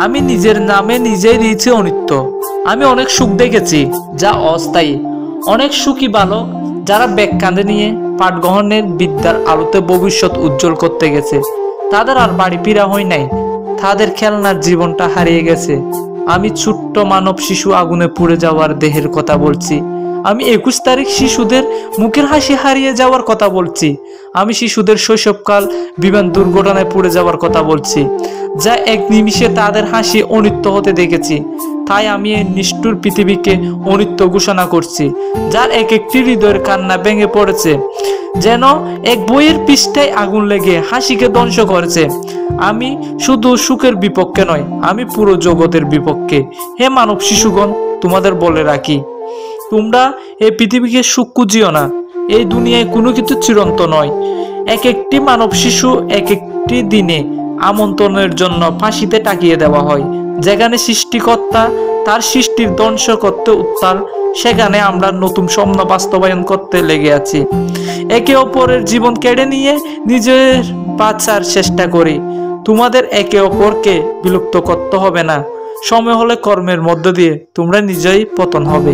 আমি নিজের নামে নিজেই দিয়েছি অনিত্য। আমি অনেক সুখ দেখেছি যা অস্থায়ী, অনেক সুখী বালক যারা ব্যাগ কাঁধে নিয়ে পাঠ গ্রহণের বিদ্যার আলোতে ভবিষ্যৎ উজ্জ্বল করতে গেছে, তাদের আর বাড়ি ফিরা হয় নাই, তাদের খেলনার জীবনটা হারিয়ে গেছে। আমি ছোট্ট মানব শিশু আগুনে পুড়ে যাওয়ার দেহের কথা বলছি। আমি 21 তারিখ শিশুদের মুখের হাসি হারিয়ে যাওয়ার কথা বলছি। আমি শিশুদের শৈশবকাল বিমান দুর্ঘটনায় পুড়ে যাওয়ার কথা বলছি, যা এক নিমিষে তাদের হাসি অনিত্য হতে দেখেছি। তাই আমি এই নিষ্ঠুর পৃথিবীকে অনিত্য ঘোষণা করছি, যার এক একটি হৃদয়ের কান্না ভেঙে পড়েছে, যেন এক বইয়ের পৃষ্ঠায় আগুন লেগে হাসিকে ধ্বংস করেছে। আমি শুধু সুখের বিপক্ষে নয়, আমি পুরো জগতের বিপক্ষে। হে মানব শিশুগণ, তোমাদের বলে রাখি, তোমরা এই পৃথিবীকে সুখ খুঁজিও না। এই দুনিয়ায় কোনো কিছু চিরন্তন নয়। এক একটি মানব শিশু এক একটি দিনে আমন্ত্রণের জন্য ফাঁসিতে টাকিয়ে দেওয়া হয়। যেখানে সৃষ্টিকর্তা তার সৃষ্টির ধ্বংস করতে উত্তাল, সেখানে আমরা নতুন স্বপ্ন বাস্তবায়ন করতে লেগে আছি। একে অপরের জীবন কেড়ে নিয়ে নিজের বাঁচার চেষ্টা করি। তোমাদের একে অপরকে বিলুপ্ত করতে হবে না। সময় হলে কর্মের মধ্য দিয়ে তোমরা নিজেই পতন হবে।